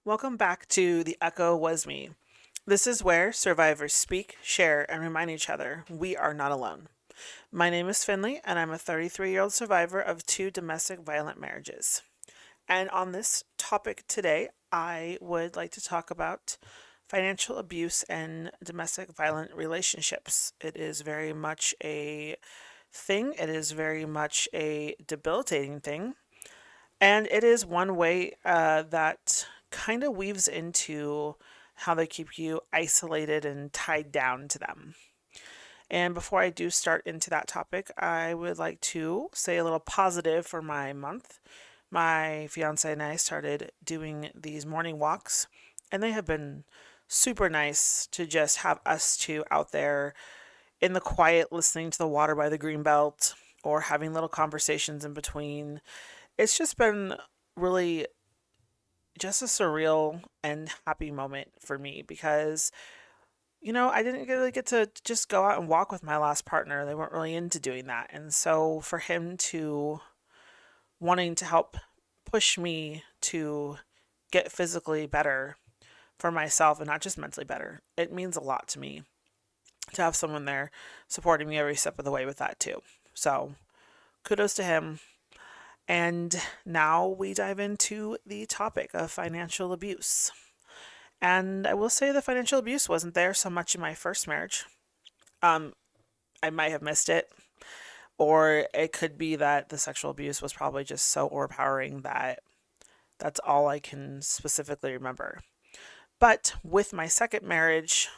Welcome back to The Echo Was Me. This is where survivors speak, share, and remind each other we are not alone. My name is Finley, and I'm a 33-year-old survivor of two domestic violent marriages. And on this topic today, I would like to talk about financial abuse and domestic violent relationships. It is very much a thing, it is very much a debilitating thing, and it is one way that kind of weaves into how they keep you isolated and tied down to them. And before I do start into that topic, I would like to say a little positive for my month. My fiance and I started doing these morning walks, and they have been super nice to just have us two out there in the quiet, listening to the water by the green belt or having little conversations in between. It's just been really just a surreal and happy moment for me because I didn't really get to just go out and walk with my last partner. They weren't really into doing that. And so for him to wanting to help push me to get physically better for myself and not just mentally better, it means a lot to me to have someone there supporting me every step of the way with that too. So kudos to him. And now we dive into the topic of financial abuse. And I will say the financial abuse wasn't there so much in my first marriage. Um, I might have missed it, or it could be that the sexual abuse was probably just so overpowering that that's all I can specifically remember. But with my second marriage,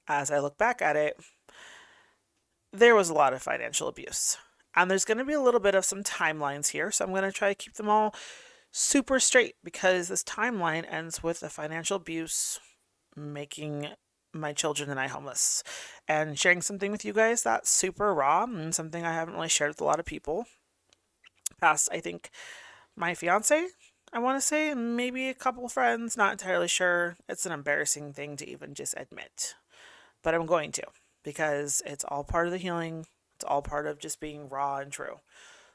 as I look back at it, there was a lot of financial abuse. And there's going to be a little bit of some timelines here, so I'm going to try to keep them all super straight because this timeline ends with the financial abuse making my children and I homeless and sharing something with you guys that's super raw and something I haven't really shared with a lot of people past, I think, my fiance, I want to say, and maybe a couple friends, not entirely sure. It's an embarrassing thing to even just admit, but I'm going to because it's all part of the healing. It's all part of just being raw and true.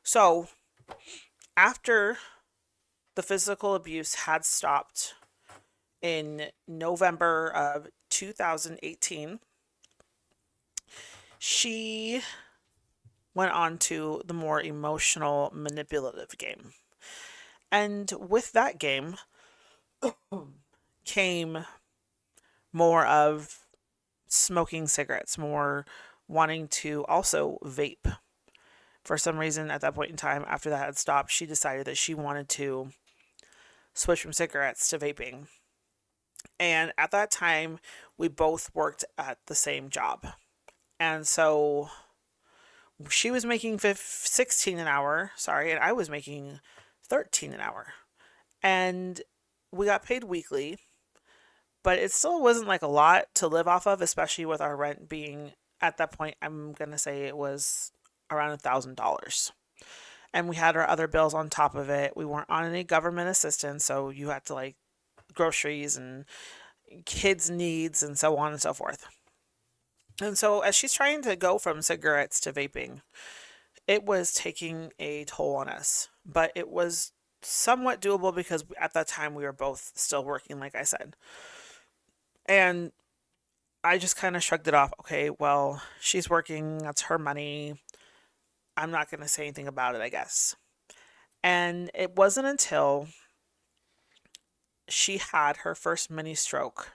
So after the physical abuse had stopped in November of 2018, she went on to the more emotional, manipulative game. And with that game came more of smoking cigarettes, more wanting to also vape. For some reason, at that point in time, after that had stopped, she decided that she wanted to switch from cigarettes to vaping. And at that time, we both worked at the same job. And so she was making 16 an hour, sorry, and I was making 13 an hour. And we got paid weekly, but it still wasn't like a lot to live off of, especially with our rent being at that point, I'm going to say it was around $1,000. And we had our other bills on top of it. We weren't on any government assistance, so you had to like groceries and kids' needs and so on and so forth. And so, as she's trying to go from cigarettes to vaping, it was taking a toll on us. But it was somewhat doable because at that time we were both still working, like I said. And I just kind of shrugged it off. Okay, well, she's working, that's her money. I'm not going to say anything about it, I guess. And it wasn't until she had her first mini stroke,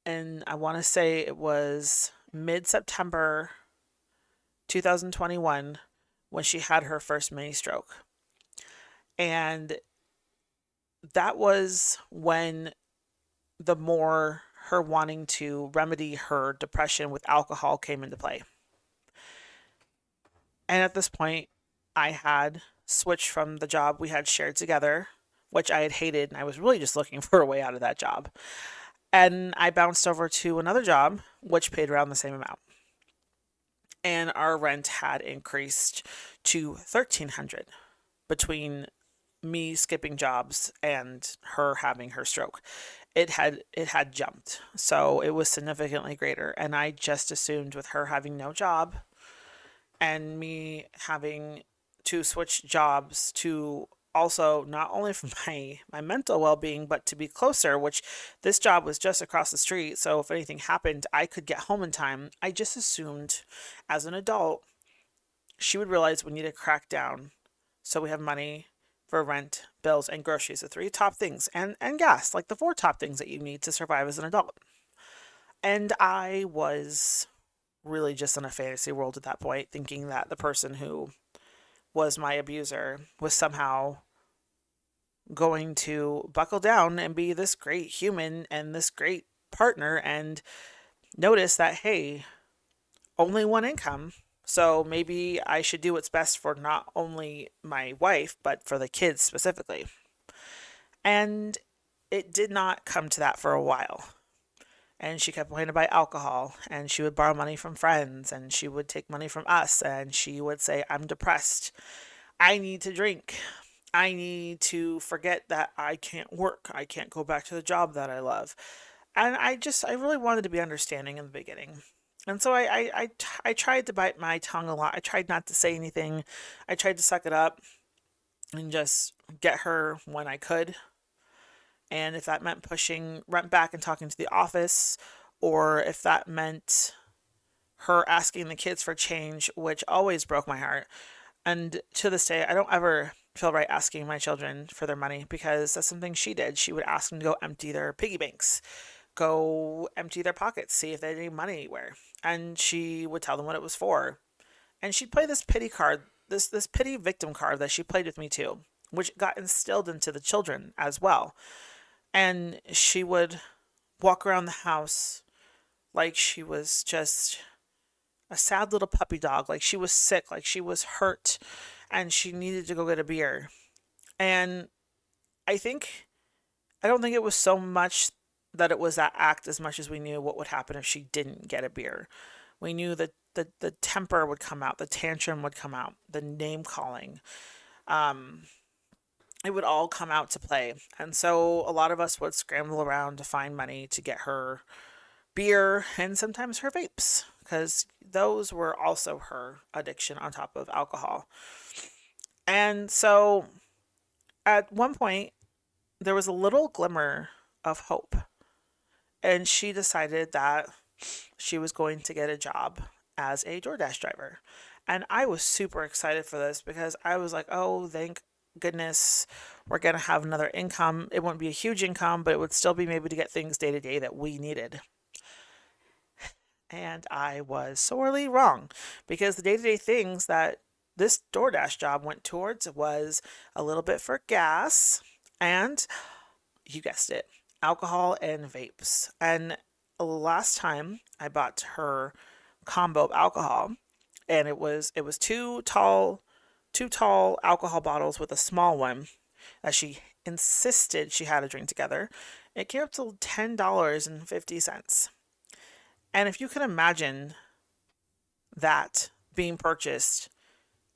and I want to say it was mid September 2021 when she had her first mini stroke. And that was when the more her wanting to remedy her depression with alcohol came into play. And at this point, I had switched from the job we had shared together, which I had hated, and I was really just looking for a way out of that job. And I bounced over to another job, which paid around the same amount. And our rent had increased to 1,300 between me skipping jobs and her having her stroke. It had jumped. So it was significantly greater. And I just assumed with her having no job and me having to switch jobs to also not only for my mental well-being, but to be closer, which this job was just across the street, so if anything happened I could get home in time. I just assumed as an adult she would realize we need to crack down so we have money for rent, bills, and groceries, the three top things, and gas, like the four top things that you need to survive as an adult. And I was really just in a fantasy world at that point, thinking that the person who was my abuser was somehow going to buckle down and be this great human and this great partner and notice that, hey, only one income. So maybe I should do what's best for not only my wife, but for the kids specifically. And it did not come to that for a while. And she kept wanting to buy alcohol, and she would borrow money from friends, and she would take money from us, and she would say, I'm depressed. I need to drink. I need to forget that I can't work. I can't go back to the job that I love. And I really wanted to be understanding in the beginning. And so I tried to bite my tongue a lot. I tried not to say anything. I tried to suck it up and just get her when I could. And if that meant pushing rent back and talking to the office, or if that meant her asking the kids for change, which always broke my heart. And to this day, I don't ever feel right asking my children for their money because that's something she did. She would ask them to go empty their piggy banks, go empty their pockets, see if they had any money anywhere. And she would tell them what it was for. And she'd play this pity card, this pity victim card that she played with me too, which got instilled into the children as well. And she would walk around the house like she was just a sad little puppy dog, like she was sick, like she was hurt, and she needed to go get a beer. And I think, I don't think it was so much that it was that act as much as we knew what would happen if she didn't get a beer. We knew that the temper would come out, the tantrum would come out, the name calling. Um, it would all come out to play. And so a lot of us would scramble around to find money to get her beer and sometimes her vapes because those were also her addiction on top of alcohol. And so at one point, there was a little glimmer of hope. And she decided that she was going to get a job as a DoorDash driver. And I was super excited for this because I was like, oh, thank goodness we're going to have another income. It wouldn't be a huge income, but it would still be maybe to get things day to day that we needed. And I was sorely wrong because the day to day things that this DoorDash job went towards was a little bit for gas and, you guessed it, alcohol and vapes. And last time I bought her combo of alcohol, and it was two tall alcohol bottles with a small one that she insisted she had to drink together. It came up to $10.50. And if you can imagine that being purchased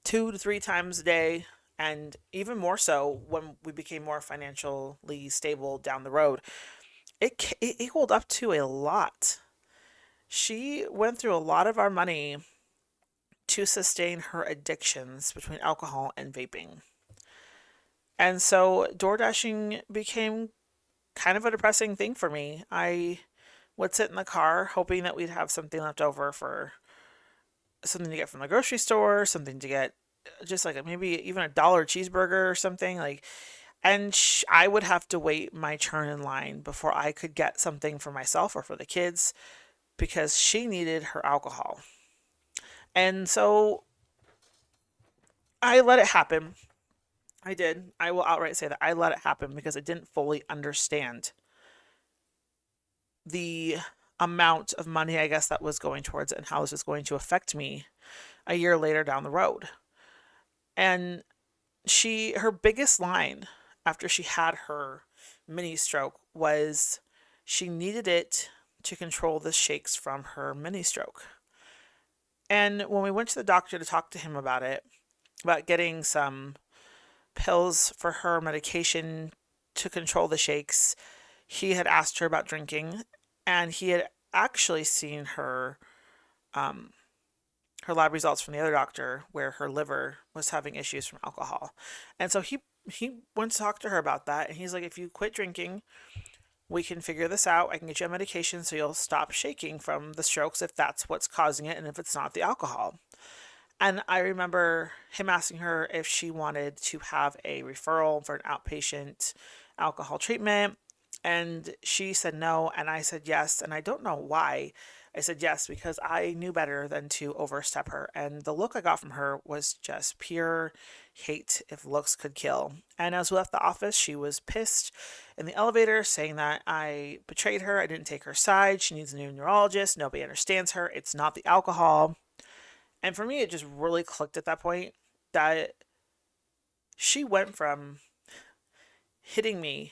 2 to 3 times a day, and even more so when we became more financially stable down the road, it equaled up to a lot. She went through a lot of our money to sustain her addictions between alcohol and vaping. And so door dashing became kind of a depressing thing for me. I would sit in the car hoping that we'd have something left over for something to get from the grocery store, something to get just like maybe even a dollar cheeseburger or something like, and I would have to wait my turn in line before I could get something for myself or for the kids because she needed her alcohol. And so I let it happen. I did. I will outright say that I let it happen because I didn't fully understand the amount of money, I guess, that was going towards it and how this was going to affect me a year later down the road. And her biggest line after she had her mini stroke was she needed it to control the shakes from her mini stroke. And when we went to the doctor to talk to him about it, about getting some pills for her medication to control the shakes, he had asked her about drinking, and he had actually seen um, her lab results from the other doctor where her liver was having issues from alcohol. And so he he went to talk to her about that, and he's like, if you quit drinking, we can figure this out. I can get you a medication so you'll stop shaking from the strokes if that's what's causing it and if it's not the alcohol. And I remember him asking her if she wanted to have a referral for an outpatient alcohol treatment. And she said no. And I said yes. And I don't know why I said yes, because I knew better than to overstep her. And the look I got from her was just pure hate, if looks could kill. And as we left the office, she was pissed in the elevator, saying that I betrayed her. I didn't take her side. She needs a new neurologist. Nobody understands her. It's not the alcohol. And for me, it just really clicked at that point that she went from hitting me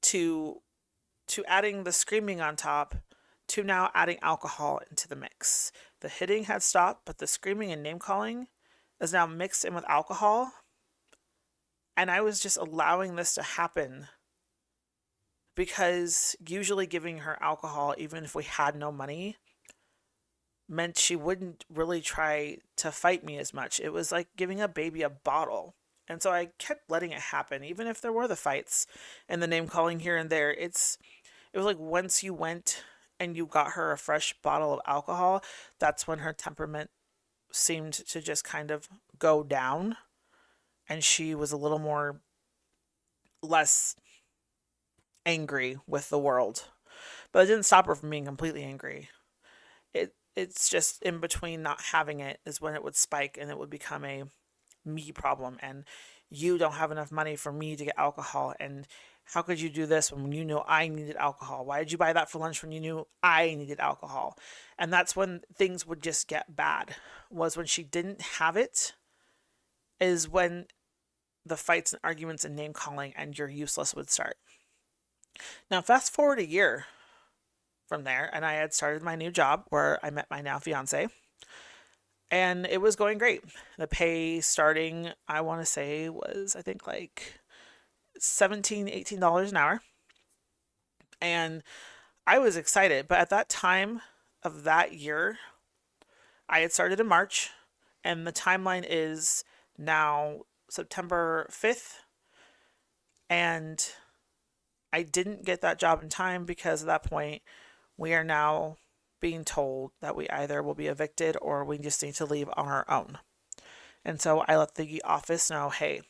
to adding the screaming on top to now adding alcohol into the mix. The hitting had stopped, but the screaming and name calling is now mixed in with alcohol. And I was just allowing this to happen because usually giving her alcohol, even if we had no money, meant she wouldn't really try to fight me as much. It was like giving a baby a bottle. And so I kept letting it happen, even if there were the fights and the name calling here and there. It was like once you went and you got her a fresh bottle of alcohol, that's when her temperament seemed to just kind of go down, and she was a little more less angry with the world. But it didn't stop her from being completely angry. It's just in between not having it is when it would spike and it would become a me problem, and you don't have enough money for me to get alcohol, and how could you do this when you knew I needed alcohol? Why did you buy that for lunch when you knew I needed alcohol? And that's when things would just get bad, was when she didn't have it, is when the fights and arguments and name calling and you're useless would start. Now fast forward a year from there, and I had started my new job where I met my now fiance, and it was going great. The pay starting, I want to say, was I think like $17-18 an hour. And I was excited, but at that time of that year, I had started in March, and the timeline is now September 5th, and I didn't get that job in time because at that point we are now being told that we either will be evicted or we just need to leave on our own. And so I let the office know, hey,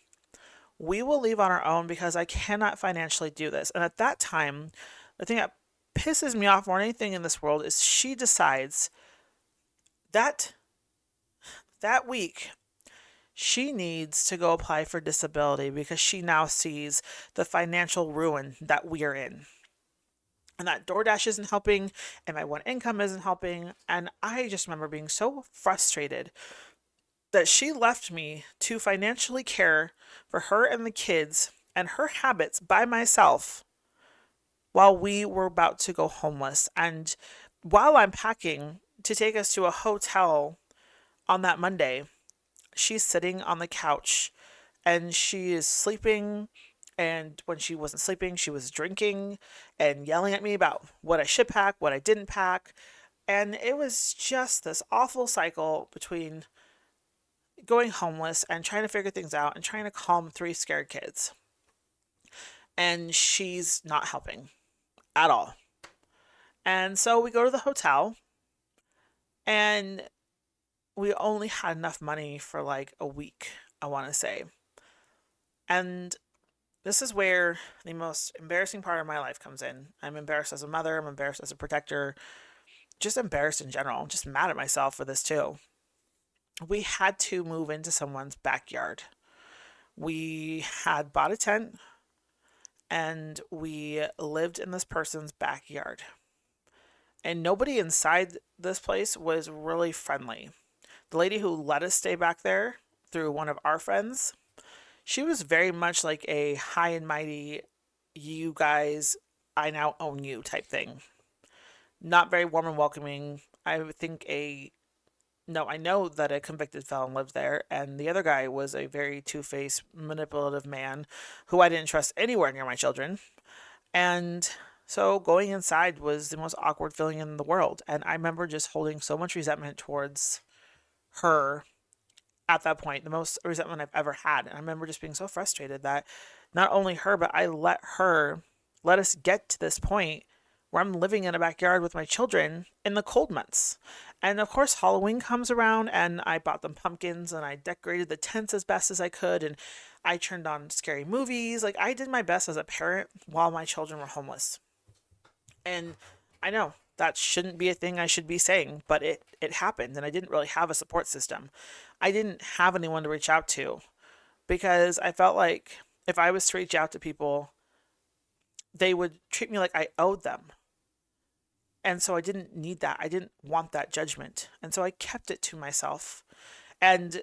we will leave on our own because I cannot financially do this. And at that time, the thing that pisses me off more than anything in this world is she decides that that week she needs to go apply for disability because she now sees the financial ruin that we are in. And that DoorDash isn't helping, and my one income isn't helping. And I just remember being so frustrated that she left me to financially care for her and the kids and her habits by myself while we were about to go homeless. And while I'm packing to take us to a hotel on that Monday, she's sitting on the couch and she is sleeping. And when she wasn't sleeping, she was drinking and yelling at me about what I should pack, what I didn't pack. And it was just this awful cycle between going homeless and trying to figure things out and trying to calm three scared kids. And she's not helping at all. And so we go to the hotel, and we only had enough money for like a week, I want to say. And this is where the most embarrassing part of my life comes in. I'm embarrassed as a mother, I'm embarrassed as a protector, just embarrassed in general. I'm just mad at myself for this too. We had to move into someone's backyard. We had bought a tent and we lived in this person's backyard. And nobody inside this place was really friendly. The lady who let us stay back there through one of our friends, she was very much like a high and mighty, you guys, I now own you type thing. Not very warm and welcoming. I know that a convicted felon lived there, and the other guy was a very two-faced, manipulative man who I didn't trust anywhere near my children. And so going inside was the most awkward feeling in the world. And I remember just holding so much resentment towards her at that point, the most resentment I've ever had. And I remember just being so frustrated that not only her, but I let us get to this point where I'm living in a backyard with my children in the cold months. And of course, Halloween comes around and I bought them pumpkins and I decorated the tents as best as I could. And I turned on scary movies. Like, I did my best as a parent while my children were homeless. And I know that shouldn't be a thing I should be saying, but it happened and I didn't really have a support system. I didn't have anyone to reach out to because I felt like if I was to reach out to people, they would treat me like I owed them. And so I didn't need that. I didn't want that judgment. And so I kept it to myself. And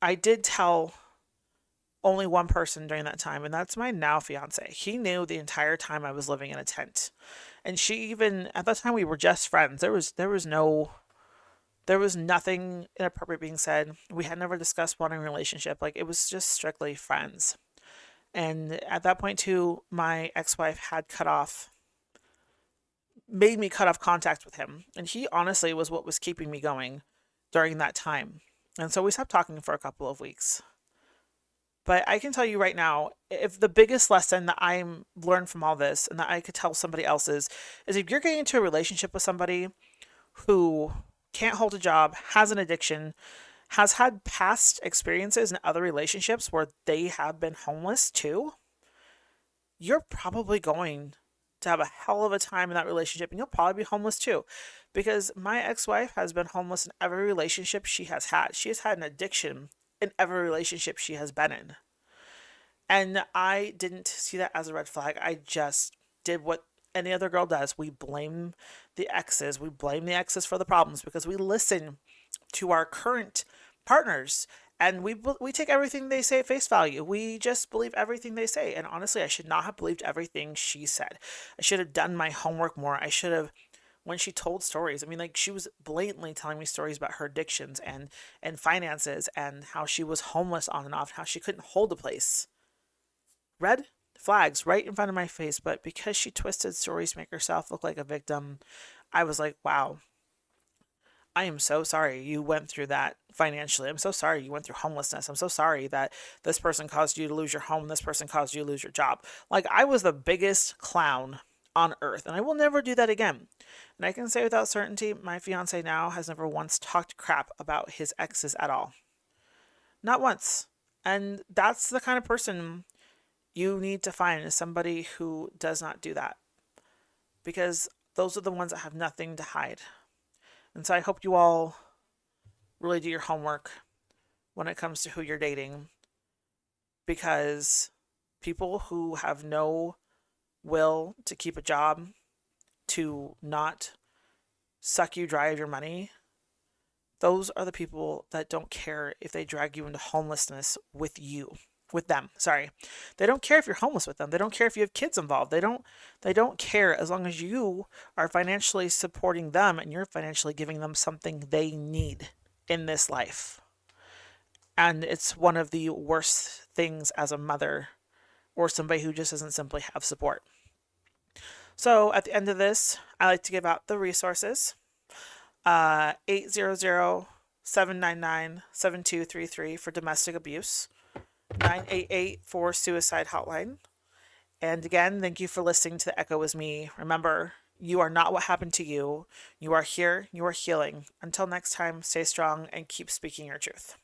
I did tell only one person during that time, and that's my now fiance. He knew the entire time I was living in a tent. And she even at that time we were just friends. There was nothing inappropriate being said. We had never discussed wanting a relationship. Like, it was just strictly friends. And at that point too, my ex-wife had made me cut off contact with him. And he honestly was what was keeping me going during that time. And so we stopped talking for a couple of weeks. But I can tell you right now, if the biggest lesson that I'm learned from all this and that I could tell somebody else is if you're getting into a relationship with somebody who can't hold a job, has an addiction, has had past experiences in other relationships where they have been homeless too, you're probably going to have a hell of a time in that relationship and you'll probably be homeless too. Because my ex wife has been homeless in every relationship she has had. She has had an addiction in every relationship she has been in. And I didn't see that as a red flag. I just did what any other girl does. We blame the exes. We blame the exes for the problems because we listen to our current partners and we take everything they say at face value. We just believe everything they say. And honestly, I should not have believed everything she said. I should have done my homework more. I should have when she told stories. I mean, like, she was blatantly telling me stories about her addictions and finances and how she was homeless on and off, how she couldn't hold a place. Red flags right in front of my face, but because she twisted stories to make herself look like a victim, I was like, wow, I am so sorry you went through that financially. I'm so sorry you went through homelessness. I'm so sorry that this person caused you to lose your home. This person caused you to lose your job. Like, I was the biggest clown on earth, and I will never do that again. And I can say without certainty, my fiance now has never once talked crap about his exes at all. Not once. And that's the kind of person you need to find is somebody who does not do that. Because those are the ones that have nothing to hide. And so I hope you all really do your homework when it comes to who you're dating. Because people who have no will to keep a job, to not suck you dry of your money, those are the people that don't care if they drag you into homelessness with them. Sorry. They don't care if you're homeless with them. They don't care if you have kids involved. They don't care as long as you are financially supporting them and you're financially giving them something they need in this life. And it's one of the worst things as a mother or somebody who just doesn't simply have support. So at the end of this, I like to give out the resources. 800-799-7233 for domestic abuse. 988 for suicide hotline. And again, thank you for listening to The Echo Is Me. Remember, you are not what happened to you. You are here. You are healing. Until next time, stay strong and keep speaking your truth.